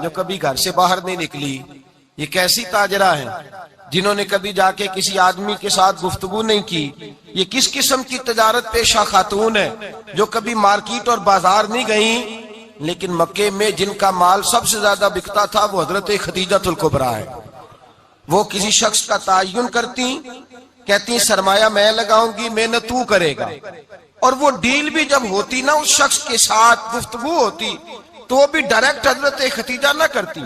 جو کبھی گھر سے باہر نہیں نکلی، یہ کیسی تاجرہ ہیں جنہوں نے کبھی جا کے کسی آدمی کے ساتھ گفتگو نہیں کی؟ یہ کس قسم کی تجارت پیشہ خاتون ہے جو کبھی مارکیٹ اور بازار نہیں گئیں؟ لیکن مکے میں جن کا مال سب سے زیادہ بکتا تھا وہ حضرت خدیجہ الکبریٰ ہے۔ وہ کسی شخص کا تعین کرتی، کہتی سرمایہ میں لگاؤں گی، محنت تو کرے گا، اور وہ ڈیل بھی جب ہوتی نا، اس شخص کے ساتھ گفتگو ہوتی تو وہ بھی ڈائریکٹ حضرت خدیجہ نہ کرتی،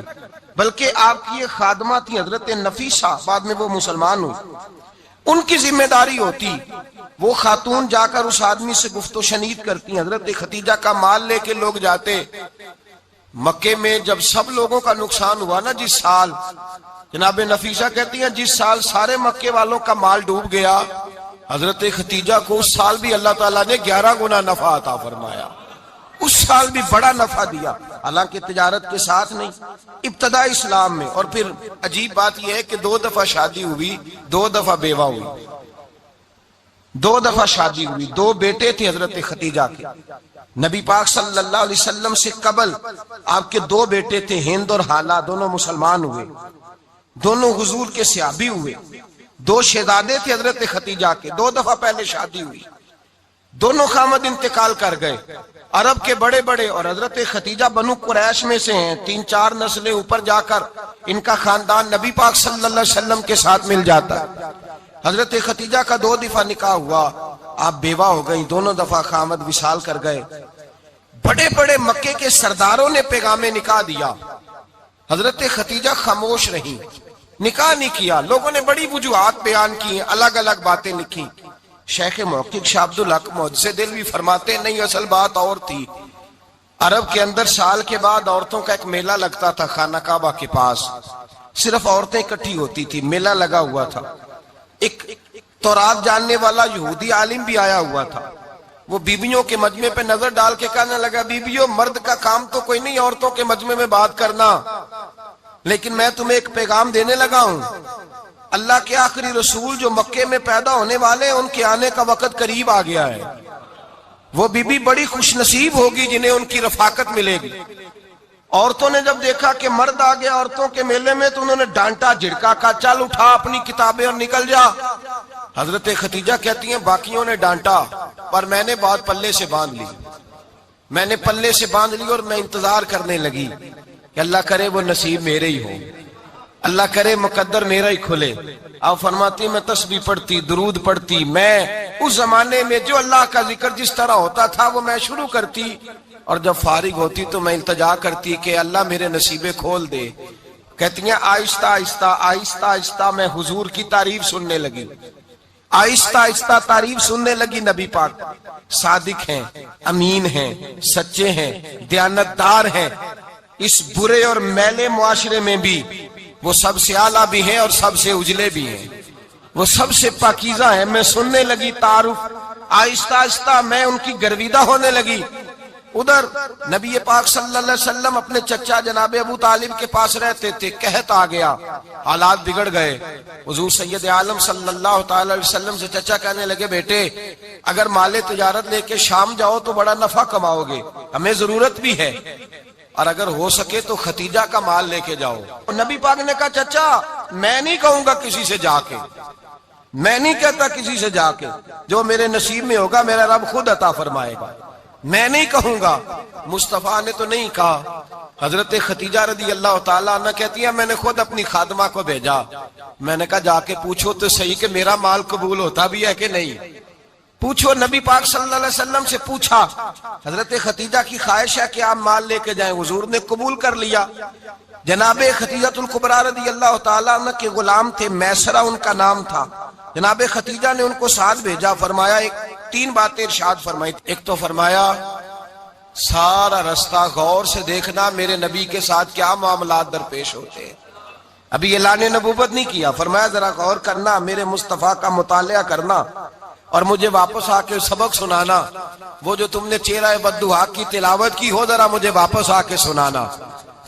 بلکہ آپ کی یہ خادمہ تھی حضرت نفیسہ، بعد میں وہ مسلمان ہوئی، ان کی ذمہ داری ہوتی۔ وہ خاتون جا کر اس آدمی سے گفت و شنید کرتی، حضرت خدیجہ کا مال لے کے لوگ جاتے۔ مکے میں جب سب لوگوں کا نقصان ہوا نا، جس سال، جناب نفیسہ کہتی ہیں جس سال سارے مکے والوں کا مال ڈوب گیا، حضرت خدیجہ کو اس سال بھی اللہ تعالیٰ نے 11 گنا نفع عطا فرمایا، اس سال بھی بڑا نفع دیا، حالانکہ تجارت کے ساتھ نہیں، ابتدا اسلام میں۔ اور پھر عجیب بات یہ ہے کہ 2 دفعہ شادی ہوئی، 2 دفعہ بیوہ ہوئی، 2 دفعہ شادی ہوئی، 2 بیٹے تھے حضرت خدیجہ کے۔ نبی پاک صلی اللہ علیہ وسلم سے قبل آپ کے 2 بیٹے تھے، ہند اور حالہ، دونوں مسلمان ہوئے، دونوں حضور کے صحابی ہوئے۔ 2 شہزادے تھے حضرت خدیجہ کے، 2 دفعہ پہلے شادی ہوئی، دونوں خامد انتقال کر گئے، عرب کے بڑے بڑے، اور حضرت خدیجہ بنو قریش میں سے ہیں، 3-4 نسلیں اوپر جا کر ان کا خاندان نبی پاک صلی اللہ علیہ وسلم کے ساتھ مل جاتا ہے۔ حضرت خدیجہ کا 2 دفعہ نکاح ہوا، آپ بیوہ ہو گئی، دونوں دفعہ خامد وصال کر گئے۔ بڑے بڑے مکے کے سرداروں نے پیغام نکاح دیا، حضرت خدیجہ خاموش رہی، نکاح نہیں کیا۔ لوگوں نے بڑی وجوہات بیان کی، الگ الگ باتیں لکھی۔ شیخ محقق شاہ عبدالحق محدث دہلوی فرماتے نہیں، اصل بات اور تھی۔ عرب کے اندر سال کے بعد عورتوں کا ایک میلہ لگتا تھا خانہ کعبہ کے پاس، صرف عورتیں اکٹھی ہوتی تھی، میلہ لگا ہوا تھا۔ ایک تورات جاننے والا یہودی عالم بھی آیا ہوا تھا، وہ بیویوں کے مجمع پہ نظر ڈال کے کہنے لگا، بیویوں، مرد کا کام تو کوئی نہیں عورتوں کے مجمع میں بات کرنا، لیکن میں تمہیں ایک پیغام دینے لگا ہوں۔ اللہ کے آخری رسول جو مکے میں پیدا ہونے والے ہیں، ان کے آنے کا وقت قریب آ گیا ہے۔ وہ بی بی بڑی خوش نصیب ہوگی جنہیں ان کی رفاقت ملے گی۔ عورتوں نے جب دیکھا کہ مرد آ گیا عورتوں کے میلے میں تو انہوں نے ڈانٹا، جھڑکا، کہا چل اٹھا اپنی کتابیں اور نکل جا۔ حضرت خدیجہ کہتی ہیں باقیوں نے ڈانٹا، پر میں نے بات پلے سے باندھ لی، میں نے پلے سے باندھ لی، اور میں انتظار کرنے لگی کہ اللہ کرے وہ نصیب میرے ہی ہو، اللہ کرے مقدر میرا ہی کھلے۔ آپ فرماتی میں تسبیح پڑھتی، درود پڑھتی، میں اس زمانے میں جو اللہ کا ذکر جس طرح ہوتا تھا وہ میں شروع کرتی، اور جب فارغ ہوتی تو میں التجا کرتی کہ اللہ میرے نصیبے کھول دے۔ کہتی ہیں آہستہ آہستہ آہستہ آہستہ میں حضور کی تعریف سننے لگی، آہستہ آہستہ تعریف سننے لگی۔ نبی پاک صادق ہیں، امین ہیں، سچے ہیں، دیانتدار ہیں، اس برے اور میلے معاشرے میں بھی وہ سب سے اعلیٰ بھی ہیں اور سب سے اجلے بھی ہیں، وہ سب سے پاکیزہ ہیں۔ میں سننے لگی تعارف، آہستہ آہستہ میں ان کی گرویدہ ہونے لگی۔ ادھر نبی پاک صلی اللہ علیہ وسلم اپنے چچا جناب ابو طالب کے پاس رہتے تھے، قحط آ گیا، حالات بگڑ گئے۔ حضور سید عالم صلی اللہ تعالی علیہ وسلم سے چچا کہنے لگے، بیٹے اگر مال تجارت لے کے شام جاؤ تو بڑا نفع کماؤ گے، ہمیں ضرورت بھی ہے، اور اگر ہو سکے تو خدیجہ کا مال لے کے جاؤ۔ نبی پاک نے کہا چچا میں نہیں کہوں گا کسی سے جا کے، میں نہیں کہتا کسی سے جا کے، جو میرے نصیب میں ہوگا میرا رب خود عطا فرمائے گا، میں نہیں کہوں گا۔ مصطفیٰ نے تو نہیں کہا۔ حضرت خدیجہ رضی اللہ تعالیٰ عنہ کہتی ہیں میں نے خود اپنی خادمہ کو بھیجا، میں نے کہا جا کے پوچھو تو صحیح کہ میرا مال قبول ہوتا بھی ہے کہ نہیں، پوچھو۔ نبی پاک صلی اللہ علیہ وسلم سے پوچھا، حضرت خدیجہ کی خواہش ہے کہ آپ مال لے کے جائیں، حضور نے قبول کر لیا۔ جناب خدیجہ الکبریٰ رضی اللہ تعالیٰ عنہ کے غلام تھے، میسرہ ان کا نام تھا، جناب خدیجہ نے ان کو ساتھ بھیجا، فرمایا 3 باتیں ارشاد فرمائی۔ ایک تو فرمایا سارا رستہ غور سے دیکھنا میرے نبی کے ساتھ کیا معاملات درپیش ہوتے ہیں، ابھی اعلان نبوت نہیں کیا، فرمایا ذرا غور کرنا، میرے مصطفیٰ کا مطالعہ کرنا، اور مجھے واپس آ کے سبق سنانا، وہ جو تم نے چہرہ بددعا کی تلاوت کی ہو ذرا مجھے واپس آ کے سنانا۔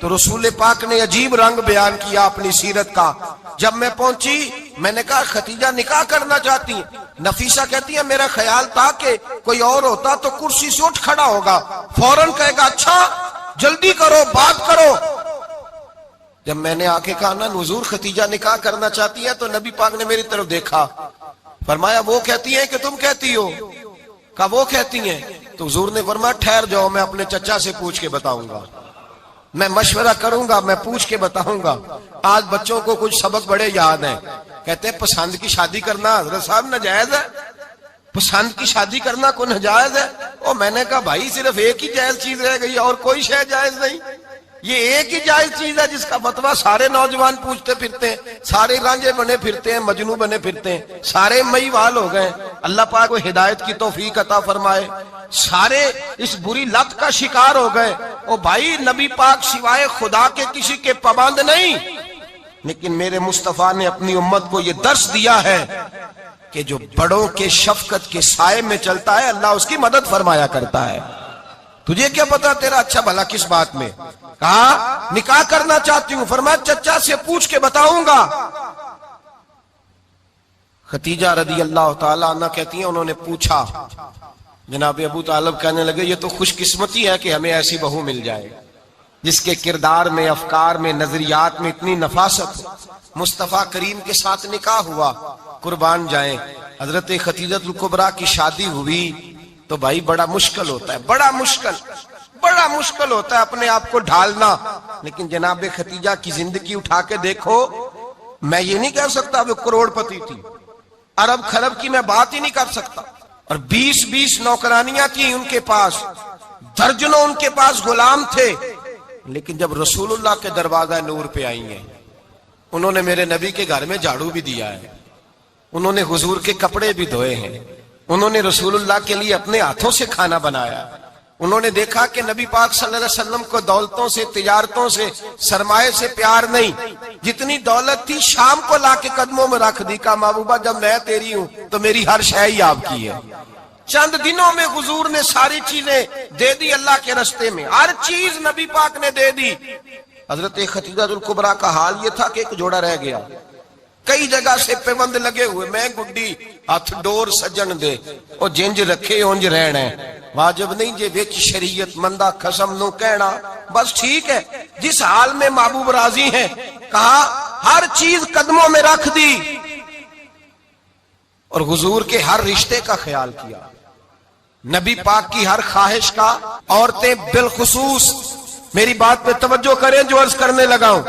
تو رسول پاک نے عجیب رنگ بیان کیا اپنی سیرت کا. جب میں پہنچی میں نے کہا ختیجہ نکاح کرنا چاہتی ہیں. نفیسہ کہتی ہے میرا خیال تھا کہ کوئی اور ہوتا تو کرسی سے اٹھ کھڑا ہوگا, فوراً کہے گا اچھا جلدی کرو بات کرو. جب میں نے آ کے کہا نا حضور ختیجہ نکاح کرنا چاہتی ہے, تو نبی پاک نے میری طرف دیکھا, فرمایا وہ کہتی ہیں کہ تم کہتی ہو؟ کہا وہ کہتی ہیں. تو حضور نے فرمایا ٹھہر جاؤ, میں اپنے چچا سے پوچھ کے بتاؤں گا, میں مشورہ کروں گا, میں پوچھ کے بتاؤں گا. آج بچوں کو کچھ سبق بڑے یاد ہیں, کہتے ہیں پسند کی شادی کرنا حضرت صاحب ناجائز ہے, پسند کی شادی کرنا کو ناجائز ہے. اور میں نے کہا بھائی صرف ایک ہی جائز چیز رہ گئی اور کوئی شے جائز نہیں. یہ ایک ہی جائز چیز ہے جس کا فتویٰ سارے نوجوان پوچھتے پھرتے ہیں, سارے رانجے بنے پھرتے ہیں, مجنوں بنے پھرتے ہیں, سارے مئی وال ہو گئے. اللہ پاک کو ہدایت کی توفیق عطا فرمائے. سارے اس بری لت کا شکار ہو گئے. او بھائی نبی پاک سوائے خدا کے کسی کے پابند نہیں, لیکن میرے مصطفیٰ نے اپنی امت کو یہ درس دیا ہے کہ جو بڑوں کے شفقت کے سائے میں چلتا ہے اللہ اس کی مدد فرمایا کرتا ہے. تجھے کیا پتا تیرا اچھا بھلا کس بات میں؟ کہا نکاح کرنا چاہتی ہوں, فرمایا چچا سے پوچھ کے بتاؤں گا. ختیجہ رضی اللہ تعالیٰ عنہ کہتی ہیں انہوں نے پوچھا. جناب ابو طالب کہنے لگے یہ تو خوش قسمتی ہے کہ ہمیں ایسی بہو مل جائے جس کے کردار میں, افکار میں, نظریات میں اتنی نفاست ہو. مصطفیٰ کریم کے ساتھ نکاح ہوا, قربان جائیں. حضرت ختیجہ الکبریٰ کی شادی ہوئی تو بھائی بڑا مشکل ہوتا ہے, بڑا مشکل ہوتا ہے اپنے آپ کو ڈھالنا. لیکن جناب ختیجہ کی زندگی اٹھا کے دیکھو, میں یہ نہیں کہہ سکتا وہ کروڑ پتی تھی, ارب خرب کی میں بات ہی نہیں کر سکتا. اور 20 نوکرانیاں تھیں ان کے پاس, درجنوں ان کے پاس غلام تھے. لیکن جب رسول اللہ کے دروازہ نور پہ آئی ہیں, انہوں نے میرے نبی کے گھر میں جھاڑو بھی دیا ہے, انہوں نے حضور کے کپڑے بھی دھوئے ہیں, انہوں نے رسول اللہ کے لیے اپنے ہاتھوں سے کھانا بنایا. انہوں نے دیکھا کہ نبی پاک صلی اللہ علیہ وسلم کو دولتوں سے, تجارتوں سے, سرمایے سے پیار نہیں. جتنی دولت تھی شام کو لا کے قدموں میں رکھ دی. کہا محبوبہ جب میں تیری ہوں تو میری ہر شے ہی آپ کی ہے. چند دنوں میں حضور نے ساری چیزیں دے دی اللہ کے رستے میں, ہر چیز نبی پاک نے دے دی. حضرت ختیجہ الکبریٰ کا حال یہ تھا کہ ایک جوڑا رہ گیا, کئی جگہ سے پیوند لگے ہوئے, میں گڈی ہاتھ ڈور سجن دے او جنج رکھے اونج رہنا, واجب نہیں جے وچ شریعت مندہ قسم نو کہنا. بس ٹھیک ہے, جس حال میں محبوب راضی ہیں. کہا ہر چیز قدموں میں رکھ دی اور حضور کے ہر رشتے کا خیال کیا, نبی پاک کی ہر خواہش کا. عورتیں بالخصوص میری بات پہ توجہ کریں جو عرض کرنے لگا ہوں.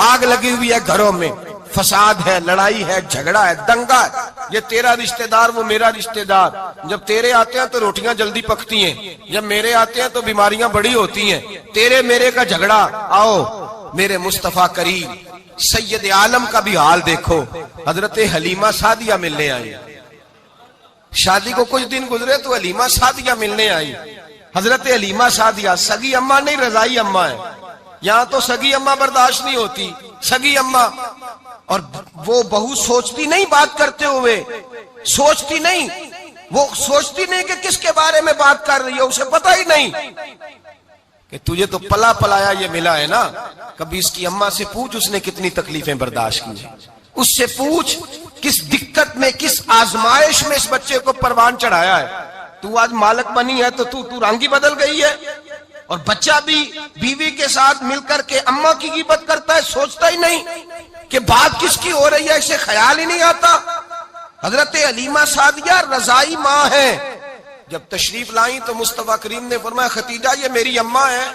آگ لگی ہوئی ہے گھروں میں, فساد ہے, لڑائی ہے, جھگڑا ہے, دنگا ہے. یہ تیرا رشتہ دار وہ میرا رشتہ دار, جب تیرے آتے ہیں تو روٹیاں جلدی پکتی ہیں, جب میرے آتے ہیں تو بیماریاں بڑی ہوتی ہیں. تیرے میرے کا جھگڑا. آؤ میرے مصطفیٰ کریم سید عالم کا بھی حال دیکھو. حضرت حلیمہ سعدیہ ملنے آئی, شادی کو کچھ دن گزرے تو حلیمہ سعدیہ ملنے آئی. حضرت حلیمہ سعدیہ سگی اماں نہیں رضائی اماں ہے. یہاں تو سگی اماں برداشت نہیں ہوتی, سگی اماں. اور وہ بہو سوچتی نہیں بات کرتے ہوئے, سوچتی نہیں, وہ سوچتی نہیں کہ کس کے بارے میں بات کر رہی ہے, اسے پتہ ہی نہیں کہ تجھے تو پلا پلایا یہ ملا ہے نا. کبھی اس کی اماں سے پوچھ اس نے کتنی تکلیفیں برداشت کی, اس سے پوچھ کس دقت میں, کس آزمائش میں اس بچے کو پروان چڑھایا ہے. تو آج مالک بنی ہے تو تو رنگ ہی بدل گئی ہے. اور بچہ بھی بیوی کے ساتھ مل کر کے اماں کی غیبت کرتا ہے, سوچتا ہی نہیں کہ بات کس کی ہو رہی ہے, اسے خیال ہی نہیں آتا. حضرت حلیمہ سعدیہ رضائی ماں ہے. جب تشریف لائیں تو مصطفیٰ کریم نے فرمایا ختیجہ یہ میری اماں ہے.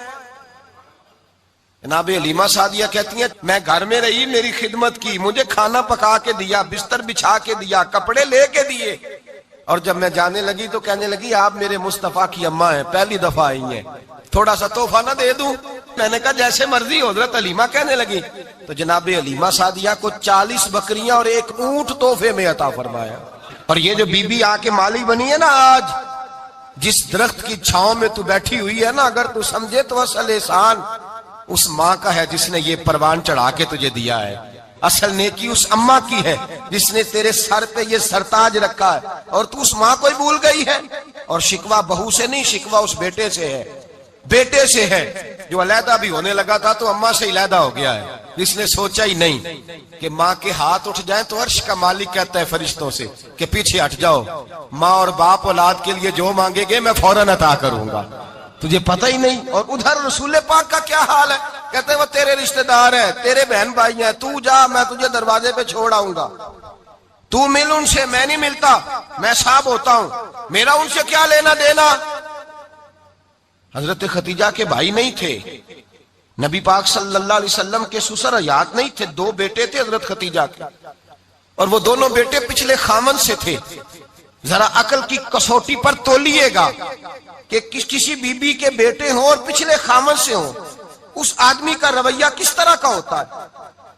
جناب حلیمہ سعدیہ کہتی ہیں میں گھر میں رہی, میری خدمت کی, مجھے کھانا پکا کے دیا, بستر بچھا کے دیا, کپڑے لے کے دیے. اور جب میں جانے لگی تو کہنے لگی آپ میرے مصطفیٰ کی اماں ہیں, پہلی دفعہ آئی ہیں, تھوڑا سا تحفہ نہ دے دوں؟ میں نے کہا جیسے مرضی. حضرت حلیمہ کہنے لگی تو جناب حلیمہ سعدیہ کو 40 بکریاں اور 1 اونٹ تحفے میں عطا فرمایا. اور یہ جو بی بی آ کے مالی بنی ہے نا آج, جس درخت کی چھاؤں میں تو بیٹھی ہوئی ہے نا, اگر تو سمجھے تو اصل احسان اس ماں کا ہے جس نے یہ پروان چڑھا کے تجھے دیا ہے. اصل نیکی اس اماں کی ہے جس نے تیرے سر پہ یہ سرتاج رکھا ہے, اور تو اس ماں کو ہی بھول گئی ہے. اور شکوہ بہو سے نہیں, شکوہ اس بیٹے سے ہے. بیٹے سے ہے جو علیحدہ بھی ہونے لگا تھا تو اماں سے علیحدہ ہو گیا ہے. اس نے سوچا ہی نہیں کہ ماں کے ہاتھ اٹھ جائیں تو عرش کا مالک کہتا ہے فرشتوں سے کہ پیچھے ہٹ جاؤ, ماں اور باپ اولاد کے لیے جو مانگے گے میں فوراً عطا کروں گا. تجھے پتہ ہی نہیں. اور ادھر رسول پاک کا کیا حال ہے, کہتے ہیں وہ تیرے رشتہ دار ہیں, تیرے بہن بھائی ہیں, تو جا میں تجھے دروازے پہ چھوڑ آؤں گا, تو مل ان سے, میں نہیں ملتا, میں صاحب ہوتا ہوں, میرا ان سے کیا لینا دینا. حضرت ختیجہ کے بھائی نہیں تھے, نبی پاک صلی اللہ علیہ وسلم کے سسر حیات نہیں تھے, 2 بیٹے تھے حضرت ختیجہ کے, اور وہ دونوں بیٹے پچھلے خامن سے تھے. ذرا عقل کی کسوٹی پر تولیے گا کہ کسی بی بی کے بیٹے ہوں اور پچھلے خامن سے ہوں, اس آدمی کا رویہ کس طرح کا ہوتا ہے.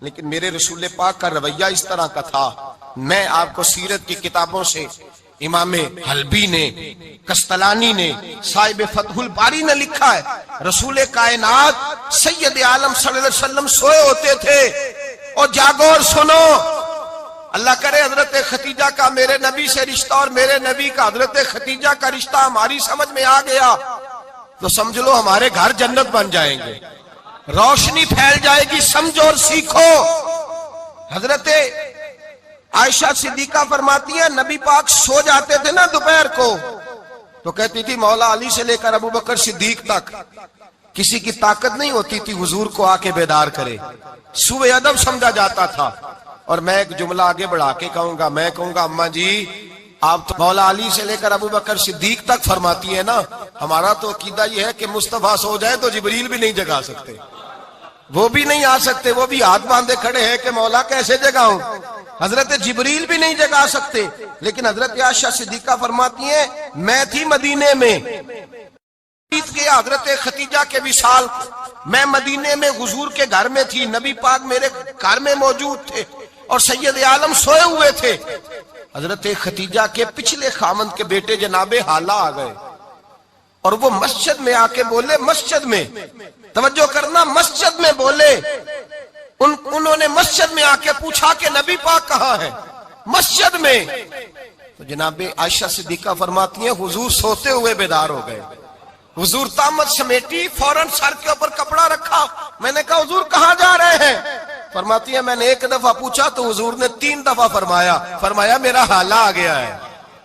لیکن میرے رسول پاک کا رویہ اس طرح کا تھا. میں آپ کو سیرت کی کتابوں سے امام حلبی نے, کستلانی نے, صاحب فتح الباری نے لکھا ہے, رسول کائنات سید عالم صلی اللہ علیہ وسلم سوئے ہوتے تھے اور جاگو اور سنو, اللہ کرے حضرت ختیجہ کا میرے نبی سے رشتہ اور میرے نبی کا حضرت ختیجہ کا رشتہ ہماری سمجھ میں آ گیا تو سمجھ لو ہمارے گھر جنت بن جائیں گے, روشنی پھیل جائے گی. سمجھو اور سیکھو. حضرت عائشہ صدیقہ فرماتی ہیں نبی پاک سو جاتے تھے نا دوپہر کو تو کہتی تھی مولا علی سے لے کر ابو بکر صدیق تک کسی کی طاقت نہیں ہوتی تھی حضور کو آ کے بیدار کرے, سوء ادب سمجھا جاتا تھا. اور میں ایک جملہ آگے بڑھا کے کہوں گا, میں کہوں گا اماں جی آپ تو مولا علی سے لے کر ابو بکر صدیق تک فرماتی ہے نا, ہمارا تو عقیدہ یہ ہے کہ مصطفیٰ سو جائے تو جبریل بھی نہیں جگا سکتے, وہ بھی نہیں آ سکتے, وہ بھی ہاتھ باندھے کھڑے ہیں کہ مولا کیسے جگاؤں. حضرت جبریل بھی نہیں جگا سکتے. لیکن حضرت عائشہ صدیقہ فرماتی ہیں میں تھی مدینے میں, حضرت ختیجہ کے وصال, میں مدینے میں حضور کے گھر میں تھی, نبی پاک میرے گھر میں موجود تھے اور سید عالم سوئے ہوئے تھے. حضرت ختیجہ کے پچھلے خامند کے بیٹے جناب حالہ آ گئے اور وہ مسجد میں آ کے بولے, مسجد میں توجہ کرنا, مسجد میں بولے, انہوں نے مسجد میں آ کے پوچھا کہ نبی پاک کہاں ہے, مسجد میں. تو جناب عائشہ صدیقہ فرماتی ہیں حضور سوتے ہوئے بیدار ہو گئے. حضور طامت سمیٹی, فوراً سر کے اوپر کپڑا رکھا. میں نے کہا حضور کہاں جا رہے ہیں؟ فرماتی ہیں میں نے 1 دفعہ پوچھا تو حضور نے 3 دفعہ فرمایا میرا حالہ آ گیا ہے,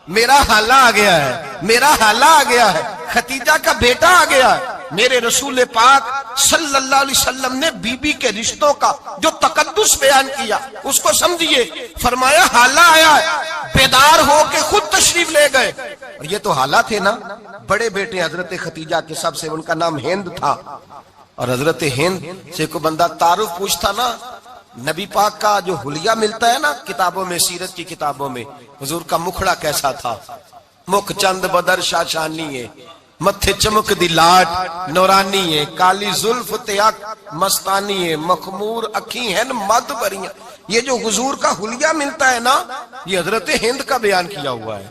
میرا حالہ آ گیا ہے, میرا حالہ آ گیا ہے, ختیجہ کا بیٹا آ گیا ہے. میرے رسول پاک صلی اللہ علیہ وسلم نے بی بی کے رشتوں کا جو تقدس بیان کیا اس کو سمجھیے. فرمایا حالہ آیا ہے, بیدار ہو کے خود تشریف لے گئے. اور یہ تو حالہ تھے نا, بڑے بیٹے حضرت ختیجہ کے سب سے, ان کا نام ہند تھا. اور حضرت ہند سے کوئی بندہ تعارف پوچھتا نا, نبی پاک کا جو حلیہ ملتا ہے نا کتابوں میں, سیرت کی کتابوں میں, حضور کا مکھڑا کیسا تھا, مکھ چند بدر شاشانی ہے, متھے چمک دی لاٹ نورانی ہے, کالی زلف تیاک مستانی ہے, مخمور اکھی ہیں مد بریاں. یہ جو حضور کا حلیہ ملتا ہے نا یہ حضرت ہند کا بیان کیا ہوا ہے.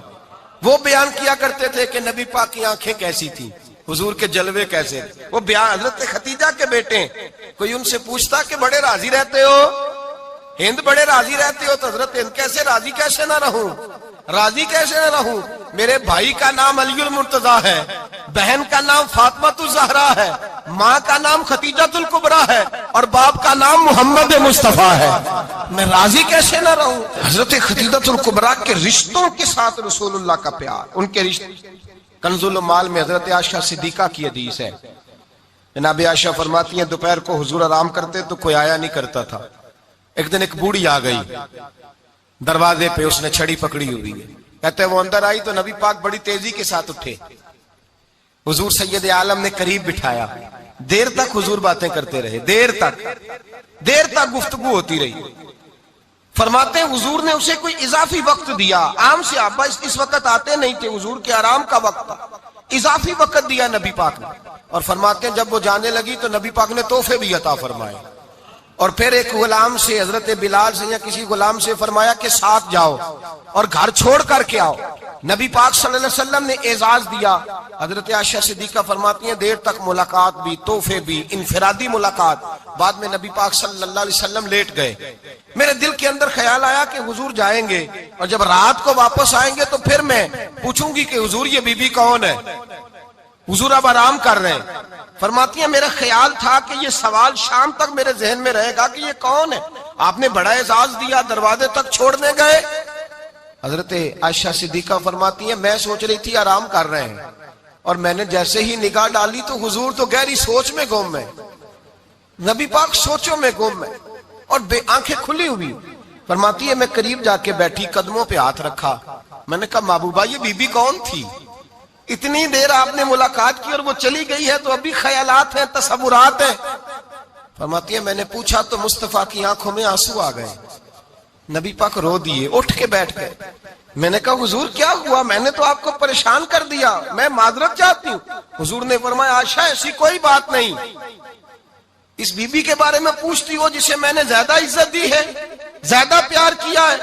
وہ بیان کیا کرتے تھے کہ نبی پاک کی آنکھیں کیسی تھی, حضور کے جلوے کیسے, وہ بیان حضرت ختیجہ کے بیٹے ہیں. کوئی ان سے پوچھتا کہ بڑے راضی رہتے ہو, ہند بڑے راضی رہتے ہو, تو حضرت ہند کیسے راضی کیسے نہ رہوں, راضی کیسے نہ رہوں. میرے بھائی کا نام علی المرتضیٰ ہے, بہن کا نام فاطمۃ الزہرا ہے, ماں کا نام ختیجۃ الکبریٰ ہے اور باپ کا نام محمد مصطفیٰ ہے, میں راضی کیسے نہ رہوں. حضرت ختیجۃ الکبریٰ کے رشتوں کے ساتھ رسول اللہ کا پیار, ان کے رشتے. کنز المال میں حضرت عائشہ صدیقہ کی حدیث ہے, جناب عائشہ فرماتی ہیں دوپہر کو حضور آرام کرتے تو کوئی آیا نہیں کرتا تھا. ایک دن ایک بوڑھی آ گئی دروازے پہ, اس نے چھڑی پکڑی ہوئی ہے. کہتے ہیں وہ اندر آئی تو نبی پاک بڑی تیزی کے ساتھ اٹھے, حضور سید عالم نے قریب بٹھایا, دیر تک حضور باتیں کرتے رہے, دیر تک گفتگو ہوتی رہی. فرماتے ہیں حضور نے اسے کوئی اضافی وقت دیا, عام صحابہ اس وقت آتے نہیں تھے, حضور کے آرام کا وقت تھا, اضافی وقت دیا نبی پاک نے. اور فرماتے ہیں جب وہ جانے لگی تو نبی پاک نے تحفے بھی عطا فرمائے. اور پھر ایک غلام سے, حضرت بلال سے یا کسی غلام سے فرمایا کہ ساتھ جاؤ اور گھر چھوڑ کر کے آؤ. نبی پاک صلی اللہ علیہ وسلم نے اعزاز دیا. حضرت عائشہ صدیقہ فرماتی ہیں دیر تک ملاقات بھی, تحفے بھی, انفرادی ملاقات. بعد میں نبی پاک صلی اللہ علیہ وسلم لیٹ گئے. میرے دل کے اندر خیال آیا کہ حضور جائیں گے اور جب رات کو واپس آئیں گے تو پھر میں پوچھوں گی کہ حضور یہ بی بی کون ہے. حضور اب آرام کر رہے ہیں. فرماتی ہیں میرا خیال تھا کہ یہ سوال شام تک میرے ذہن میں رہے گا کہ یہ کون ہے, آپ نے بڑا اعزاز دیا, دروازے تک چھوڑنے گئے. حضرت عائشہ صدیقہ فرماتی ہیں میں سوچ رہی تھی آرام کر رہے ہیں, اور میں نے جیسے ہی نگاہ ڈالی تو حضور تو گہری سوچ میں گم ہے, نبی پاک سوچوں میں گم ہے اور آنکھیں کھلی ہوئی. فرماتی ہے میں قریب جا کے بیٹھی, قدموں پہ ہاتھ رکھا, میں نے کہا محبوبہ یہ بی بی کون تھی؟ اتنی دیر آپ نے ملاقات کی اور وہ چلی گئی ہے تو ابھی خیالات ہیں, تصورات ہیں. فرماتی ہے میں نے پوچھا تو مصطفیٰ کی آنکھوں میں آنسو آ گئے, نبی پاک رو دیے, اٹھ کے بیٹھ گئے. میں نے کہا حضور کیا ہوا؟ میں نے تو آپ کو پریشان کر دیا, میں معذرت چاہتی ہوں. حضور نے فرمایا عائشہ ایسی کوئی بات نہیں, اس بی بی کے بارے میں پوچھتی ہو جسے میں نے زیادہ عزت دی ہے, زیادہ پیار کیا ہے,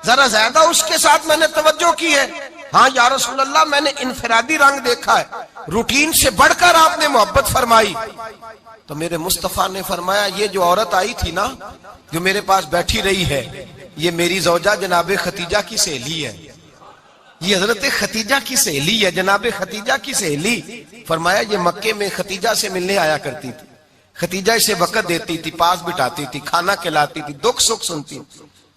ذرا زیادہ اس کے ساتھ میں نے توجہ کی ہے. ہاں یا رسول اللہ میں نے انفرادی رنگ دیکھا ہے, روٹین سے بڑھ کر آپ نے محبت فرمائی. تو میرے مصطفیٰ نے فرمایا یہ جو عورت آئی تھی نا, جو میرے پاس بیٹھی رہی ہے, یہ میری زوجہ جناب خدیجہ کی سہیلی ہے, یہ حضرت خدیجہ کی سہیلی ہے, جناب خدیجہ کی سہیلی. فرمایا یہ مکے میں خدیجہ سے ملنے آیا کرتی تھی, خدیجہ اسے وقت دیتی تھی, پاس بٹھاتی تھی, کھانا کھلاتی تھی, دکھ سکھ سنتی,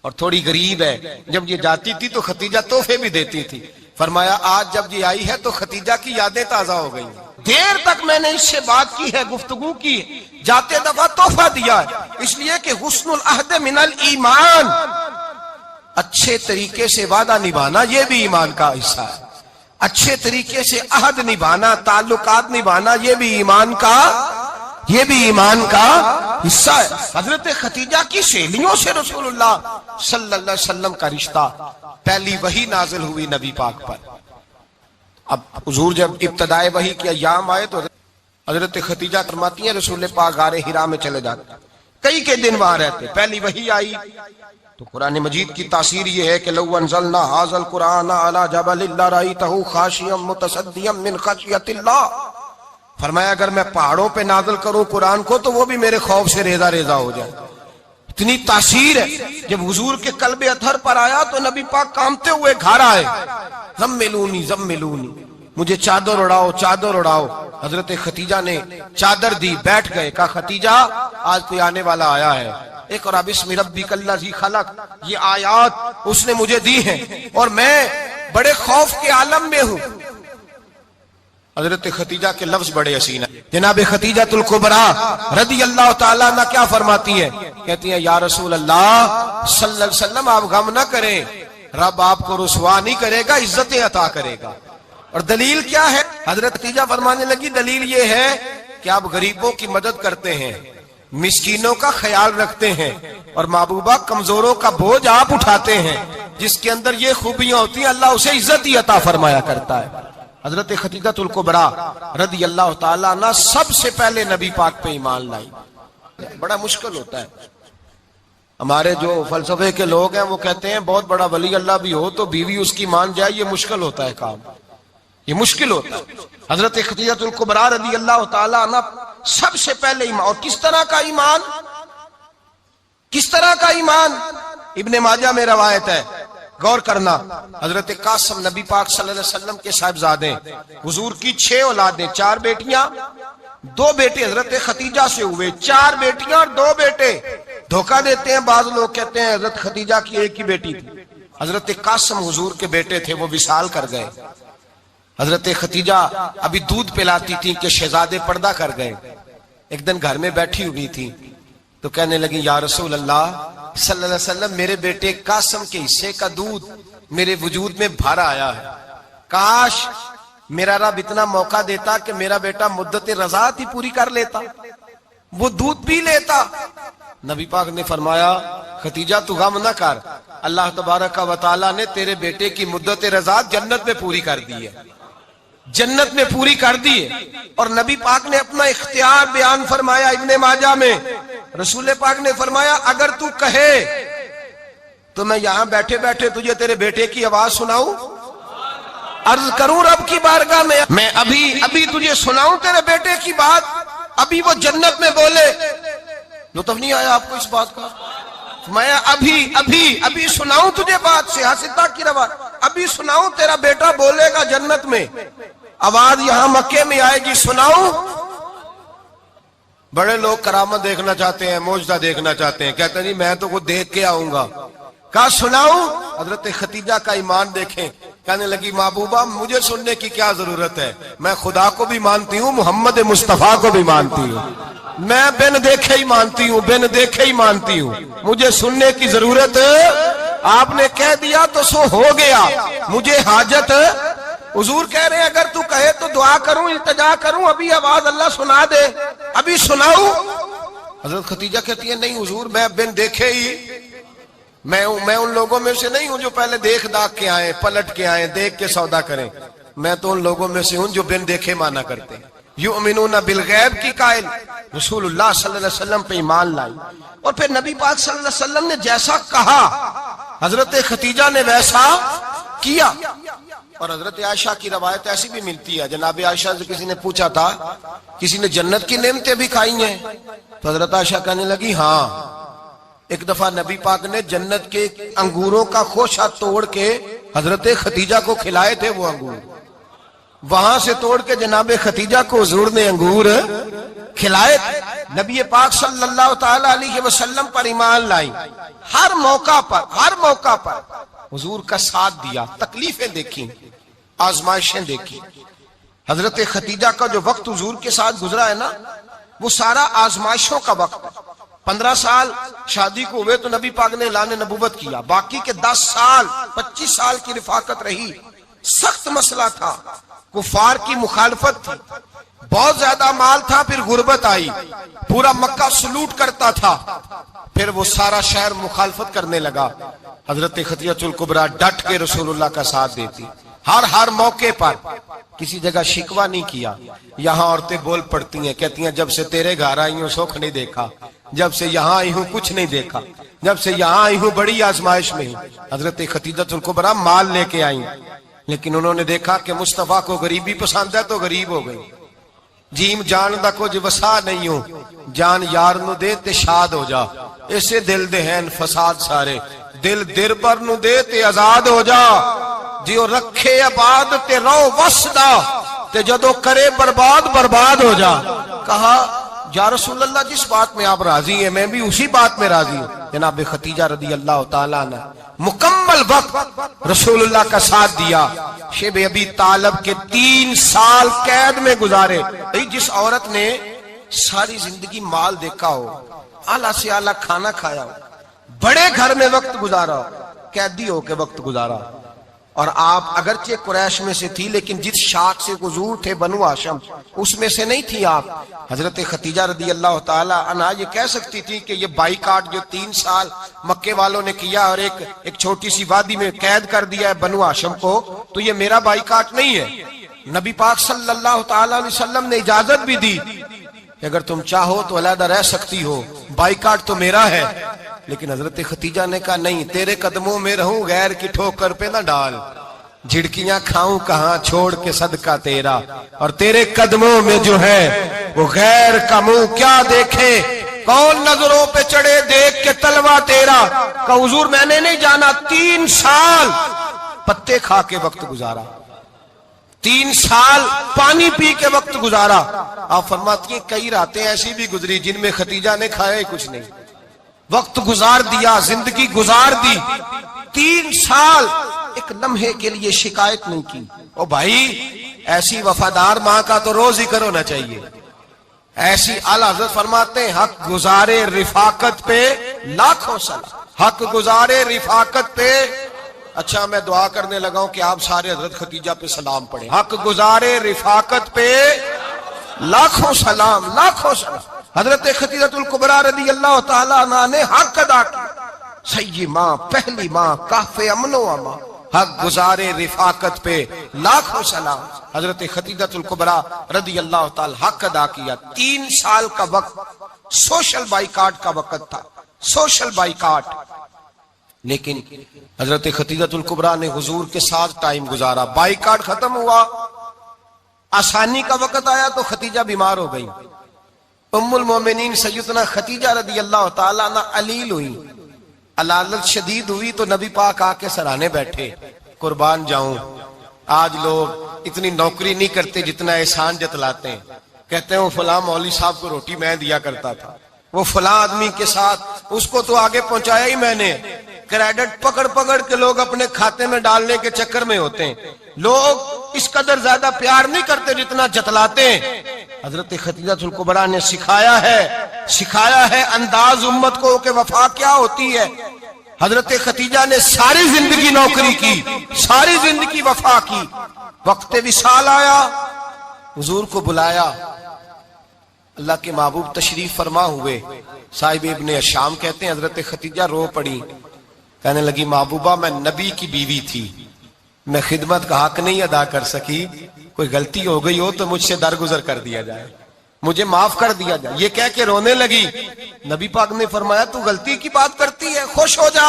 اور تھوڑی غریب ہے, جب یہ جاتی تھی تو خدیجہ تحفے بھی دیتی تھی. فرمایا آج جب یہ آئی ہے تو خدیجہ کی یادیں تازہ ہو گئی, دیر تک میں نے اس سے بات کی ہے, گفتگو کی ہے, جاتے دفعہ تحفہ دیا ہے, اس لیے کہ حسن العہد من الایمان, اچھے طریقے سے وعدہ نبھانا یہ بھی ایمان کا حصہ ہے. اچھے طریقے سے عہد نبھانا, تعلقات نبھانا یہ بھی ایمان کا حصہ ہے. حضرت خدیجہ کی سہیلیوں سے رسول اللہ صلی اللہ علیہ وسلم کا رشتہ, پہلی وحی نازل ہوئی نبی پاک پر. اب حضور جب ابتدائے وحی کے ایام آئے تو حضرت خدیجہ فرماتی ہیں رسول پاک غار حرا میں چلے جاتے, کئی کے دن وہاں رہتے. پہلی وحی آئی تو قرآن مجید کی تاثیر یہ ہے کہ لو انزلنا ھذا القرآن علی جبل لرأیتہ خاشعا متصدعا من خشیۃ اللہ. فرمایا اگر میں پہاڑوں پہ نازل کروں قرآن کو تو وہ بھی میرے خوف سے ریزہ ریزہ ہو جائے. اتنی تاثیر ہے. جب حضور کے قلب اطہر پر آیا تو نبی پاک کامتے ہوئے گھر آئے, زملونی زملونی, مجھے چادر اڑاؤ چادر اڑاؤ. حضرت خدیجہ نے چادر دی, بیٹھ گئے. کہا خدیجہ آج کوئی آنے والا آیا ہے, اقرأ بسم ربک الذی خلق, یہ آیات اس نے مجھے دی ہیں اور میں بڑے خوف کے عالم میں ہوں. حضرت خدیجہ کے لفظ بڑے حسین ہیں. جناب خدیجہ الکبریٰ رضی اللہ تعالیٰ عنہ کیا فرماتی ہیں؟ کہتی ہیں یا رسول اللہ صلی اللہ علیہ وسلم آپ غم نہ کریں, رب آپ کو رسوا نہیں کرے گا, عزتیں عطا کرے گا. اور دلیل کیا ہے؟ حضرت خدیجہ فرمانے لگی دلیل یہ ہے کہ آپ غریبوں کی مدد کرتے ہیں, مسکینوں کا خیال رکھتے ہیں, اور محبوبہ کمزوروں کا بوجھ آپ اٹھاتے ہیں. جس کے اندر یہ خوبیاں ہوتی ہیں اللہ اسے عزت ہی عطا فرمایا کرتا ہے. حضرت خدیجہ الکبریٰ رضی اللہ تعالیٰ عنہ سب سے پہلے نبی پاک پہ ایمان لائی. بڑا مشکل ہوتا ہے. ہمارے جو فلسفے کے لوگ ہیں وہ کہتے ہیں بہت بڑا ولی اللہ بھی ہو تو بیوی اس کی مان جائے, یہ مشکل ہوتا ہے کام, یہ مشکل ہوتا ہے. حضرت خدیجہ الکبریٰ رضی اللہ تعالیٰ عنہ سب سے پہلے ایمان. اور کس طرح کا ایمان؟ کس طرح کا ایمان؟ ابن ماجہ میں روایت ہے, غور کرنا. حضرت قاسم نبی پاک صلی اللہ علیہ وسلم کے صاحبزادے, حضور کی 6 اولادیں, 4 بیٹیاں 2 بیٹے حضرت خدیجہ سے ہوئے, 4 بیٹیاں اور 2 بیٹے. دھوکہ دیتے ہیں بعض لوگ, کہتے ہیں حضرت خدیجہ کی ایک ہی بیٹی تھی. حضرت قاسم حضور کے بیٹے تھے, وہ وصال کر گئے. حضرت خدیجہ ابھی دودھ پلاتی تھی کہ شہزادے پردہ کر گئے. ایک دن گھر میں بیٹھی ہوئی تھی تو کہنے لگی یا رسول اللہ صلی اللہ علیہ وسلم میرے بیٹے قاسم کے حصے کا دودھ میرے وجود میں بھر آیا ہے, کاش میرا رب اتنا موقع دیتا کہ میرا بیٹا مدت رضاعت ہی پوری کر لیتا, وہ دودھ پی لیتا. نبی پاک نے فرمایا خدیجہ تو غم نہ کر, اللہ تبارک و تعالیٰ نے تیرے بیٹے کی مدت رضاعت جنت میں پوری کر دی ہے, جنت میں پوری کر دی ہے. اور نبی پاک نے اپنا اختیار بیان فرمایا ابن ماجہ میں. رسول پاک نے فرمایا اگر تو کہے تو میں یہاں بیٹھے بیٹھے تجھے تیرے بیٹے کی آواز سناؤں, عرض کروں رب کی بارگاہ میں ابھی تجھے سناؤں تیرے بیٹے کی بات, ابھی وہ جنت میں بولے. لطف نہیں آیا آپ کو اس بات کا؟ میں ابھی سناؤں تجھے بات, سے حسدہ کی روایت, ابھی سناؤں تیرا بیٹا بولے گا جنت میں. آواز یہاں مکے میں آئے گی سناؤں؟ بڑے لوگ کرامت دیکھنا چاہتے ہیں، معجزہ دیکھنا چاہتے ہیں، کہتے ہیں جی میں تو وہ دیکھ کے آؤں گا. کہا سناؤں؟ حضرت خدیجہ کا ایمان دیکھیں، کہنے لگی محبوبہ مجھے سننے کی کیا ضرورت ہے، میں خدا کو بھی مانتی ہوں، محمد مصطفیٰ کو بھی مانتی ہوں، میں بن دیکھے ہی مانتی ہوں، بن دیکھے ہی مانتی ہوں، مجھے سننے کی ضرورت ہے. آپ نے کہہ دیا تو سو ہو گیا، مجھے حاجت. حضور کہہ رہے ہیں اگر تو کہے تو دعا کروں، التجا کروں، ابھی آواز اللہ سنا دے، ابھی سناؤں؟ حضرت خدیجہ کہتی ہے نہیں حضور میں بن دیکھے ہی، میں ان لوگوں میں سے نہیں ہوں جو پہلے دیکھ داکھ کے آئیں، پلٹ کے آئیں، دیکھ کے سودا کریں، میں تو ان لوگوں میں سے ہوں جو بن دیکھے مانا کرتے ہیں. یؤمنون بالغیب کی قائل رسول اللہ صلی اللہ علیہ وسلم پہ ایمان لائی. اور پھر نبی پاک صلی اللہ علیہ وسلم نے جیسا کہا حضرت خدیجہ نے ویسا کیا. اور حضرت عائشہ کی روایت ایسی بھی ملتی ہے، جناب عائشہ سے کسی نے پوچھا تھا کسی نے جنت کی نعمتیں بھی کھائی ہیں؟ تو حضرت عائشہ کہنے لگی ہاں، ایک دفعہ نبی پاک نے جنت کے انگوروں کا خوشہ توڑ کے حضرت خدیجہ کو کھلائے تھے. وہ انگور وہاں سے توڑ کے جناب خدیجہ کو حضور نے انگور کھلائے تھے. نبی پاک صلی اللہ تعالی علیہ وسلم پر ایمان لائی، ہر موقع پر حضور کا ساتھ دیا، تکلیفیں دیکھی، آزمائشیں دیکھی. حضرت خدیجہ کا جو وقت حضور کے ساتھ گزرا ہے نا وہ سارا آزمائشوں کا وقت. 15 سال شادی کو ہوئے تو نبی پاک نے اعلان نبوت کیا، باقی کے 10 سال 25 سال کی رفاقت رہی. سخت مسئلہ تھا، کفار کی مخالفت تھی، بہت زیادہ مال تھا، پھر غربت آئی، پورا مکہ سلوٹ کرتا تھا، پھر وہ سارا شہر مخالفت کرنے لگا. حضرت خدیجہ الکبریٰ ڈٹ کے رسول اللہ کا ساتھ دیتی، ہر موقع پر کسی جگہ شکوہ نہیں کیا. یہاں عورتیں بول پڑتی ہیں، کہتی ہیں جب سے تیرے گھر آئی ہوں سکھ نہیں دیکھا، جب سے یہاں آئی ہوں کچھ نہیں دیکھا، جب سے یہاں آئی ہوں بڑی آزمائش میں ہوں. حضرت خدیجہ الکبریٰ مال لے کے آئیں، لیکن انہوں نے دیکھا کہ مصطفیٰ کو غریبی پسند ہے تو غریب ہو گئی. جیم جان دا کچھ وسا نہیں ہوں، جان یار نو دے تے شاد ہو جا، اسے دل دے ہیں فساد سارے، دل در پر نو دے تے آزاد ہو جا، جیو رکھے آباد تے رو وسدا تے جدو کرے برباد ہو جا. کہا یا رسول اللہ جس بات میں آپ راضی ہیں میں بھی اسی بات میں راضی ہوں. جناب خدیجہ رضی اللہ تعالیٰ عنہ مکمل وقت رسول اللہ کا ساتھ دیا. شیب ابی طالب کے 3 سال قید میں گزارے. جس عورت نے ساری زندگی مال دیکھا ہو، اعلیٰ سے اعلیٰ کھانا کھایا ہو، بڑے گھر میں وقت گزارا ہو، قیدی ہو کے وقت گزارا. اور آپ اگرچہ قریش میں سے تھی لیکن جس شاخ سے حضور تھے بنو ہاشم اس میں سے نہیں تھی آپ. حضرت خدیجہ رضی اللہ تعالی عنہا یہ کہہ سکتی تھی کہ یہ بائیکاٹ جو 3 سال مکے والوں نے کیا اور ایک چھوٹی سی وادی میں قید کر دیا ہے بنو ہاشم کو، تو یہ میرا بائیکاٹ نہیں ہے. نبی پاک صلی اللہ تعالی علیہ وسلم نے اجازت بھی دی کہ اگر تم چاہو تو علیحدہ رہ سکتی ہو، بائیکاٹ تو میرا ہے. لیکن حضرت خدیجہ نے کہا نہیں، تیرے قدموں میں رہوں غیر کی ٹھوکر پہ نہ ڈال، جھڑکیاں کھاؤں کہاں چھوڑ کے صدقہ تیرا، اور تیرے قدموں میں جو ہے وہ غیر کا منہ کیا دیکھے، کون نظروں پہ چڑھے دیکھ کے تلوا تیرا. کہ حضور میں نے نہیں جانا. 3 سال پتے کھا کے وقت گزارا، 3 سال پانی پی کے وقت گزارا. آپ فرماتی ہیں کئی راتیں ایسی بھی گزری جن میں خدیجہ نے کھایا ہی کچھ نہیں، وقت گزار دیا، زندگی گزار دی. 3 سال ایک لمحے کے لیے شکایت نہیں کی. او بھائی ایسی وفادار ماں کا تو روز ذکر ہونا چاہیے. ایسی اعلیٰ حضرت فرماتے ہیں حق گزارے رفاقت پہ لاکھوں سلام، حق گزارے رفاقت پہ. اچھا میں دعا کرنے لگا ہوں کہ آپ سارے حضرت خدیجہ پہ سلام پڑھیں. حق گزارے رفاقت پہ لاکھوں سلام، لاکھوں سلام. حضرت خدیجہ الکبریٰ رضی اللہ تعالیٰ عنہ نے حق ادا کیا. سیدی ماں، پہلی ماں، کہف امن و امان، حق گزارے رفاقت پہ لاکھوں سلام. حضرت خدیجہ الکبریٰ رضی اللہ تعالی حق ادا کیا. 3 سال کا وقت سوشل بائیکاٹ کا وقت تھا، سوشل بائیکاٹ. لیکن حضرت خدیجہ الکبریٰ نے حضور کے ساتھ ٹائم گزارا. بائیکاٹ ختم ہوا، آسانی کا وقت آیا تو خدیجہ بیمار ہو گئی. ام المومنین سیدنا خدیجہ رضی اللہ تعالیٰ عنہ علیل ہوئی، علالت شدید ہوئی تو نبی پاک آ کے سرانے بیٹھے. قربان جاؤں آج لوگ اتنی نوکری نہیں کرتے جتنا احسان جتلاتے ہیں. کہتے ہیں وہ فلاں مولوی صاحب کو روٹی میں دیا کرتا تھا, وہ فلاں آدمی کے ساتھ, اس کو تو آگے پہنچایا ہی میں نے. کریڈٹ پکڑ پکڑ کے لوگ اپنے کھاتے میں ڈالنے کے چکر میں ہوتے ہیں. لوگ اس قدر زیادہ پیار نہیں کرتے جتنا جتلاتے ہیں. حضرت خدیجہ الکبریٰ نے سکھایا ہے انداز امت کو کہ وفا کیا ہوتی ہے. حضرت خدیجہ نے ساری زندگی نوکری کی, ساری زندگی وفا کی. وقت وصال آیا, حضور کو بلایا, اللہ کے محبوب تشریف فرما ہوئے. صاحب ابن الشام کہتے ہیں حضرت خدیجہ رو پڑی, کہنے لگی محبوبہ میں نبی کی بیوی تھی, میں خدمت کا حق نہیں ادا کر سکی, کوئی غلطی ہو گئی ہو تو مجھ سے درگزر کر دیا جائے, مجھے معاف کر دیا جائے. یہ کہہ کے رونے لگی. نبی پاک نے فرمایا تو غلطی کی بات کرتی ہے, خوش ہو جا,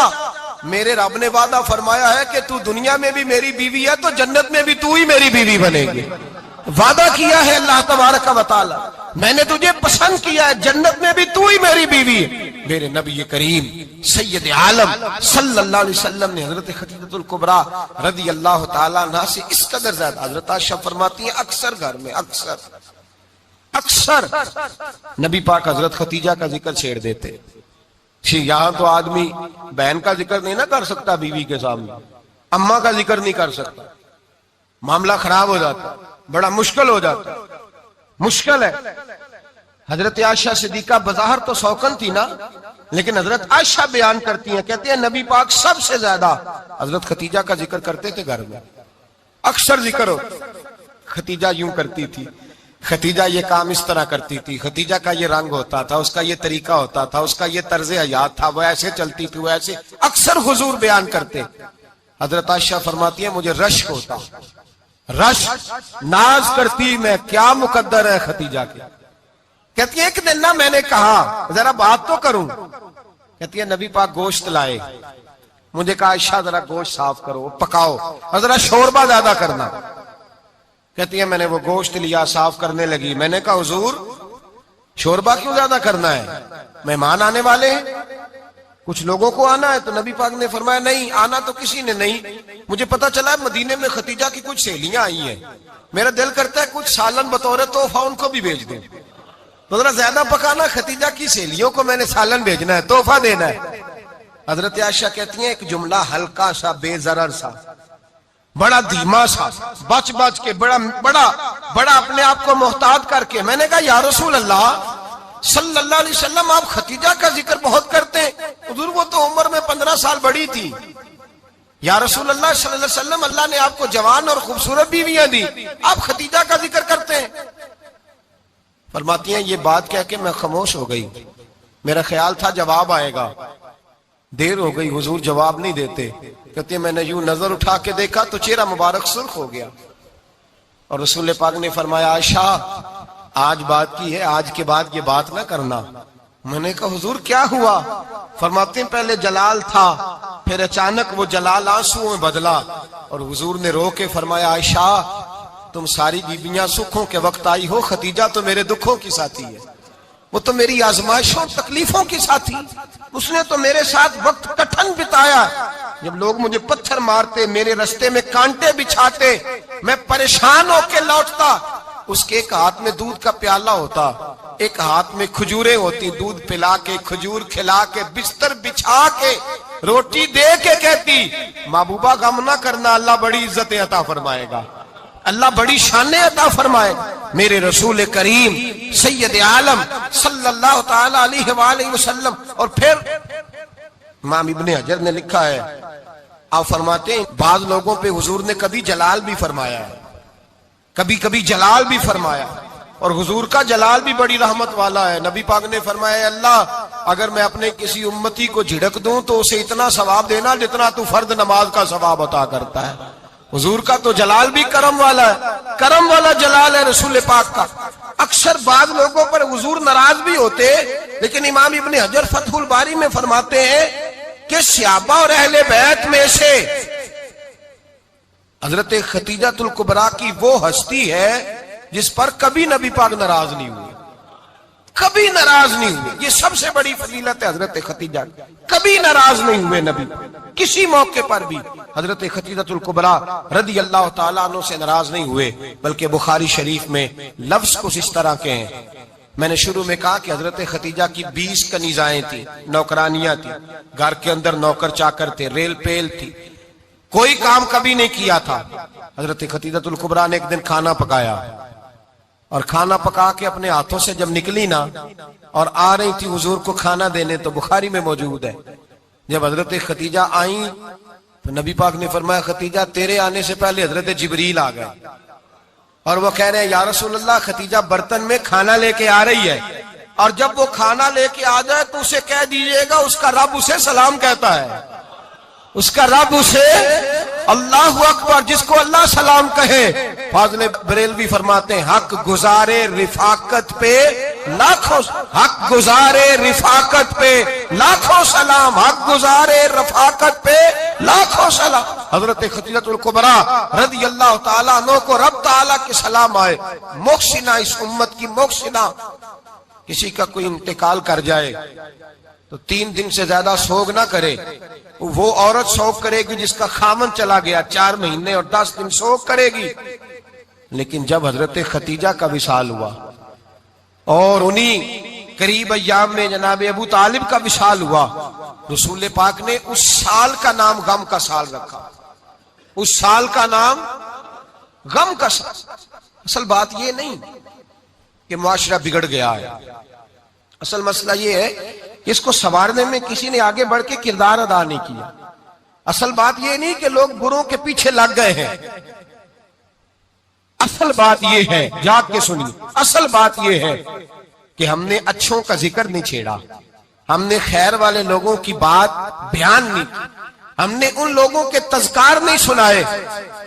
میرے رب نے وعدہ فرمایا ہے کہ تو دنیا میں بھی میری بیوی ہے تو جنت میں بھی تو ہی میری بیوی بنے گی. وعدہ کیا ہے اللہ تبارک و تعالی, میں نے تجھے پسند کیا ہے, جنت میں بھی تو ہی میری بیوی ہے. میرے نبی کریم سید عالم صلی اللہ علیہ وسلم نے حضرت خدیجہ الکبریٰ رضی اللہ تعالیٰ عنہ سے اس قدر زیادہ, حضرت عائشہ فرماتی ہیں اکثر گھر میں اکثر نبی پاک حضرت خدیجہ کا ذکر چھیڑ دیتے. یہاں تو آدمی بہن کا ذکر نہیں نہ کر سکتا بیوی کے سامنے, اماں کا ذکر نہیں کر سکتا, معاملہ خراب ہو جاتا, بڑا مشکل ہو جاتا, مشکل ہے. حضرت عائشہ صدیقہ بظاہر تو سوکن تھی نا, لیکن حضرت عائشہ بیان کرتی ہیں, کہتے ہیں نبی پاک سب سے زیادہ حضرت خدیجہ کا ذکر کرتے تھے گھر میں, اکثر ذکر ہو. خدیجہ یوں کرتی تھی, خدیجہ یہ کام اس طرح کرتی تھی, خدیجہ کا یہ رنگ ہوتا تھا, اس کا یہ طریقہ ہوتا تھا, اس کا یہ طرز حیات تھا, وہ ایسے چلتی تھی, وہ ایسے, اکثر حضور بیان کرتے. حضرت عائشہ فرماتی ہیں مجھے رشک ہوتا, رشک, ناز کرتی میں, کیا مقدر ہے خدیجہ کے. کہتی ہے ایک دن نا میں نے کہا ذرا بات تو کروں, کہتی ہے نبی پاک گوشت لائے, مجھے کہا عائشہ ذرا گوشت صاف کرو, پکاؤ, اور ذرا شوربہ زیادہ کرنا. کہتی ہے میں نے وہ گوشت لیا, صاف کرنے لگی. میں نے کہا حضور شوربہ کیوں زیادہ کرنا ہے, مہمان آنے والے ہیں, کچھ لوگوں کو آنا ہے. تو نبی پاک نے فرمایا نہیں, آنا تو کسی نے نہیں, مجھے پتا چلا مدینے میں خدیجہ کی کچھ سہیلیاں آئی ہیں, میرا دل کرتا ہے کچھ سالن بطور تحفہ ان کو بھی بھیج دیں. تو ذرا زیادہ پکانا, خدیجہ کی سہیلیوں کو میں نے سالن بھیجنا ہے, تحفہ دینا ہے. حضرت عائشہ کہتی ہیں ایک جملہ ہلکا سا, بے ضرر سا, بڑا دھیما سا, بچ کے, بڑا اپنے آپ کو محتاط کر کے. میں نے کہا یا رسول اللہ صلی اللہ علیہ وسلم آپ خدیجہ کا ذکر بہت کرتے ہیں, حضور وہ تو عمر میں 15 سال بڑی تھی. یا رسول اللہ صلی اللہ علیہ وسلم اللہ نے آپ کو جوان اور خوبصورت بیویاں دی, آپ خدیجہ کا ذکر کرتے ہیں. فرماتی ہیں یہ بات کہہ کے میں خاموش ہو گئی, میرا خیال تھا جواب آئے گا, دیر ہو گئی, حضور جواب نہیں دیتے. کہتے ہیں میں نے یوں نظر اٹھا کے دیکھا تو چہرہ مبارک سرخ ہو گیا, اور رسول پاک نے فرمایا عائشہ آج بات کی ہے, آج کے بعد یہ بات نہ کرنا. میں نے کہا حضور کیا ہوا؟ فرماتے ہیں پہلے جلال تھا, پھر اچانک وہ جلال آنسو میں بدلا, اور حضور نے رو کے فرمایا عائشہ تم ساری بیویاں سکھوں کے وقت آئی ہو, خدیجہ تو میرے دکھوں کی ساتھی ہے, وہ تو میری آزمائشوں تکلیفوں کی ساتھی, اس نے تو میرے ساتھ وقت کٹھن بتایا. جب لوگ مجھے پتھر مارتے, میرے رستے میں کانٹے بچھاتے, میں پریشان ہو کے لوٹتا, اس کے ایک ہاتھ میں دودھ کا پیالہ ہوتا, ایک ہاتھ میں کھجوریں ہوتی, دودھ پلا کے, کھجور کھلا کے, بستر بچھا کے, روٹی دے کے کہتی محبوبہ غم نہ کرنا, اللہ بڑی عزتیں عطا فرمائے گا, اللہ بڑی شانیں عطا فرمائے. میرے رسول کریم سید عالم صلی اللہ تعالی علیہ وآلہ وسلم. اور پھر امام ابن حجر نے لکھا ہے, آپ فرماتے ہیں بعض لوگوں پہ حضور نے کبھی جلال بھی فرمایا ہے, کبھی جلال بھی فرمایا, اور حضور کا جلال بھی بڑی رحمت والا ہے. نبی پاک نے فرمایا اللہ اگر میں اپنے کسی امتی کو جھڑک دوں تو اسے اتنا ثواب دینا جتنا تو فرض نماز کا ثواب عطا کرتا ہے. حضور کا تو جلال بھی کرم والا ہے, کرم والا جلال ہے رسول پاک کا. اکثر بعض لوگوں پر حضور ناراض بھی ہوتے, لیکن امام ابن حجر فتح الباری میں فرماتے ہیں کہ صحابہ اور اہل بیت میں سے حضرت خدیجہ الکبریٰ کی وہ ہستی ہے جس پر کبھی نبی پاک ناراض نہیں ہوئے, کبھی ناراض نہیں ہوئے. یہ سب سے بڑی فضیلت ہے حضرت خدیجہ. کبھی ناراض نہیں ہوئے نبی کسی موقع پر بھی. حضرت خدیجہ الکبریٰ رضی اللہ تعالیٰ عنہ سے ناراض نہیں ہوئے، بلکہ بخاری شریف میں لفظ کچھ اس طرح کے ہیں. میں نے شروع میں کہا کہ حضرت خدیجہ کی 20 کنیزائیں تھیں، نوکرانیاں تھیں، گھر کے اندر نوکر چاکر تھے، ریل پیل تھی، کوئی کام کبھی نہیں کیا تھا. حضرت خدیجہ الکبریٰ نے ایک دن کھانا پکایا، اور کھانا پکا کے اپنے ہاتھوں سے جب نکلی نا اور آ رہی تھی حضور کو کھانا دینے، تو بخاری میں موجود ہے جب حضرت خدیجہ آئیں تو نبی پاک نے فرمایا خدیجہ تیرے آنے سے پہلے حضرت جبریل آ گئے، اور وہ کہہ رہے ہیں یا رسول اللہ خدیجہ برتن میں کھانا لے کے آ رہی ہے، اور جب وہ کھانا لے کے آ جائے تو اسے کہہ دیجئے گا اس کا رب اسے سلام کہتا ہے، اس کا رب اسے اللہ اکبر، جس کو اللہ سلام کہے. فاضل بریلوی فرماتے ہیں حق گزارے رفاقت پہ لاکھوں، حق گزارے رفاقت پہ لاکھوں سلام، حق گزارے رفاقت پہ لاکھوں سلام. حضرت خدیجہ الکبریٰ رضی اللہ تعالیٰ عنہ کو رب تعالیٰ کے سلام آئے. محسنہ، اس امت کی محسنہ. کسی کا کوئی انتقال کر جائے تو 3 دن سے زیادہ سوگ نہ کرے. وہ عورت سوگ کرے گی جس کا خامن چلا گیا، 4 مہینے اور 10 دن سوگ کرے گی. لیکن جب حضرت خدیجہ کا وصال ہوا اور انہی قریب ایام میں جناب ابو طالب کا وصال ہوا، رسول پاک نے اس سال کا نام غم کا سال رکھا. اس سال کا نام غم کا سال. اصل بات یہ نہیں کہ معاشرہ بگڑ گیا ہے، اصل مسئلہ یہ ہے کہ اس کو سنوارنے میں کسی نے آگے بڑھ کے کردار ادا نہیں کیا. اصل بات یہ نہیں کہ لوگ بروں کے پیچھے لگ گئے ہیں. اصل بات یہ ہے، جاگ کے سنیے، اصل بات یہ ہے کہ ہم نے اچھوں کا ذکر نہیں چھیڑا، ہم نے خیر والے لوگوں کی بات بیان نہیں کی، ہم نے ان لوگوں کے تذکار نہیں سنائے.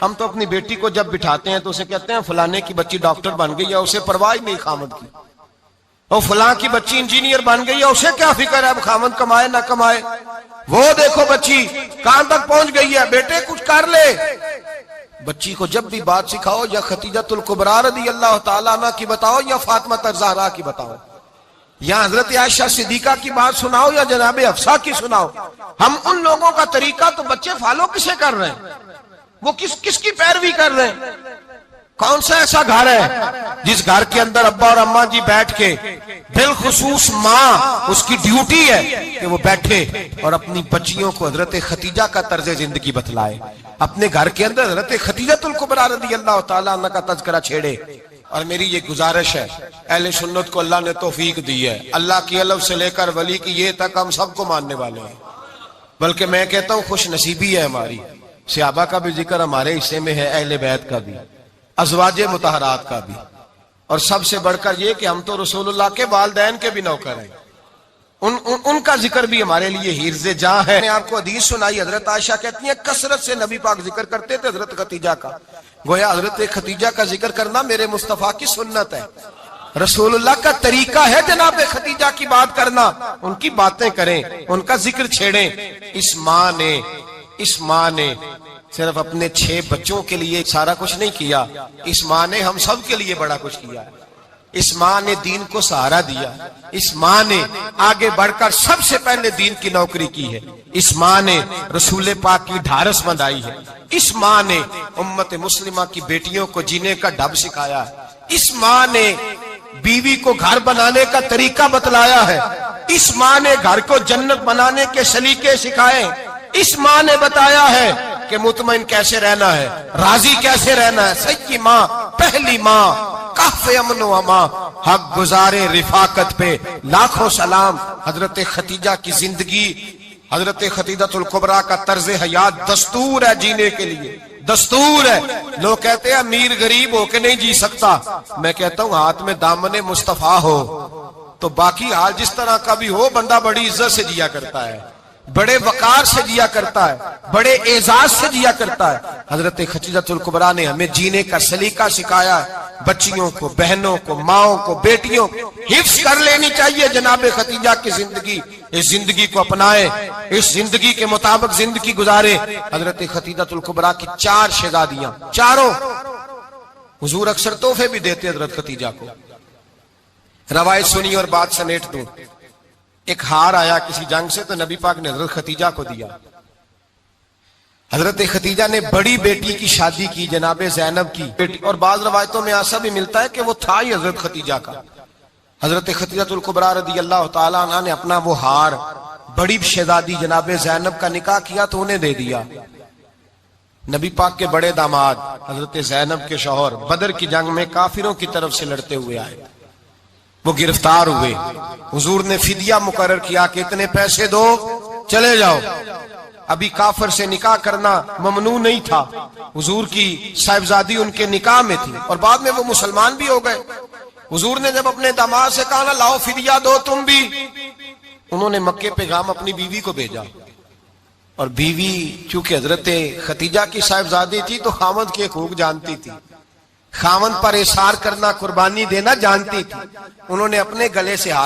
ہم تو اپنی بیٹی کو جب بٹھاتے ہیں تو اسے کہتے ہیں فلانے کی بچی ڈاکٹر بن گئی ہے، اسے پرواہ نہیں خامد کی. اور فلاں کی بچی انجینئر بن گئی ہے، اسے کیا فکر ہے اب خامد کمائے نہ کمائے. وہ دیکھو بچی کہاں تک پہنچ گئی ہے، بیٹے کچھ کر لے. بچی کو جب بھی بات سکھاؤ یا خدیجہ الکبریٰ رضی اللہ تعالیٰ عنہ کی بتاؤ یا فاطمہ الزہرا کی بتاؤ، یا حضرت عائشہ صدیقہ کی بات سناؤ یا جناب حفصہ کی سناؤ. ہم ان لوگوں کا طریقہ تو بچے فالو کسے کر رہے ہیں، وہ کس کی پیروی کر رہے ہیں. کون سا ایسا گھر ہے جس گھر کے اندر ابا اور اماں جی بیٹھ کے، بالخصوص ماں اس کی ڈیوٹی ہے کہ وہ بیٹھے اور اپنی بچیوں کو حضرت خدیجہ کا طرز زندگی بتلائے، اپنے گھر کے اندر حضرت خدیجہ الکبریٰ رضی اللہ تعالیٰ عنہ کا تذکرہ چھیڑے. اور میری یہ گزارش ہے، اہل سنت کو اللہ نے توفیق دی ہے، اللہ کی الف سے لے کر ولی کی یہ تک ہم سب کو ماننے والے ہیں. بلکہ میں کہتا ہوں خوش نصیبی ہے ہماری، صحابہ کا بھی ذکر ہمارے حصے میں ہے، اہل بیت کا بھی، ازواج مطہرات کا بھی، اور سب سے بڑھ کر یہ کہ ہم تو رسول اللہ کے والدین کے بھی نوکر ہیں، ان کا ذکر بھی ہمارے لیے حرز جاں ہے. میں نے آپ کو حدیث سنائی، حضرت عائشہ کہتی ہیں کثرت سے نبی پاک ذکر کرتے تھے حضرت خدیجہ کا. گویا حضرت خدیجہ کا ذکر کرنا میرے مصطفیٰ کی سنت ہے، رسول اللہ کا طریقہ ہے جناب خدیجہ کی بات کرنا. ان کی باتیں کریں، ان کا ذکر چھیڑیں. اس ماں نے صرف اپنے 6 بچوں کے لیے سارا کچھ نہیں کیا، اس ماں نے ہم سب کے لیے بڑا کچھ کیا. اس ماں نے دین کو سہارا دیا، اس ماں نے آگے بڑھ کر سب سے پہلے دین کی نوکری کی ہے، اس ماں نے رسول پاک کی ڈھارس بندھائی ہے، اس ماں نے امت مسلمہ کی بیٹیوں کو جینے کا ڈھب سکھایا ہے، اس ماں نے بیوی کو گھر بنانے کا طریقہ بتلایا ہے، اس ماں نے گھر کو جنت بنانے کے سلیقے سکھائے، اس ماں نے بتایا ہے کہ مطمئن کیسے رہنا ہے، راضی کیسے رہنا ہے. سچی ماں، پہلی ماں، کہف امن و امان، حق گزارے رفاقت پہ لاکھوں سلام. حضرت خدیجہ کی زندگی، حضرت خدیجہ الکبریٰ کا طرز حیات دستور ہے جینے کے لیے، دستور ہے. لوگ کہتے ہیں امیر غریب ہو کے نہیں جی سکتا، میں کہتا ہوں ہاتھ میں دامن مصطفیٰ ہو تو باقی حال جس طرح کا بھی ہو بندہ بڑی عزت سے جیا کرتا ہے، بڑے وقار سے جیا کرتا ہے، بڑے اعزاز سے جیا کرتا ہے. حضرت خدیجہ الکبریٰ نے ہمیں جینے کا سلیقہ سکھایا ہے. بچیوں کو، بہنوں کو، ماؤں کو، بیٹیوں کو حفظ کر لینی چاہیے جناب خدیجہ کی زندگی. اس زندگی کو اپنائے، اس زندگی کے مطابق زندگی گزارے. حضرت خدیجہ الکبریٰ کی 4 شہزادیاں، چاروں حضور اکثر تحفے بھی دیتے حضرت خدیجہ کو. روایت سنی اور بات سمیٹ دوں. ایک ہار آیا کسی جنگ سے تو نبی پاک نے حضرت ختیجہ کو دیا. حضرت ختیجہ نے بڑی بیٹی کی شادی کی جناب زینب کی بیٹی, اور بعض روایتوں میں ایسا بھی ملتا ہے کہ وہ تھا ہی حضرت ختیجہ کا. حضرت ختیجہ الکبریٰ رضی اللہ تعالی عنہ نے اپنا وہ ہار بڑی شہزادی جناب زینب کا نکاح کیا تو انہیں دے دیا. نبی پاک کے بڑے داماد حضرت زینب کے شوہر بدر کی جنگ میں کافروں کی طرف سے لڑتے ہوئے آئے, وہ گرفتار ہوئے. حضور نے فدیہ مقرر کیا کہ اتنے پیسے دو چلے جاؤ. ابھی کافر سے نکاح کرنا ممنوع نہیں تھا, حضور کی صاحبزادی ان کے نکاح میں تھی اور بعد میں وہ مسلمان بھی ہو گئے. حضور نے جب اپنے داماد سے کہا نا لاؤ فدیہ دو تم بھی, انہوں نے مکے پیغام اپنی بیوی کو بھیجا, اور بیوی چونکہ حضرت ختیجہ کی صاحبزادی تھی تو خاوند کے حقوق جانتی تھی, خاوند پر احسار کرنا قربانی دینا جانتی تھی. انہوں نے اپنے گلے سے ہاتھ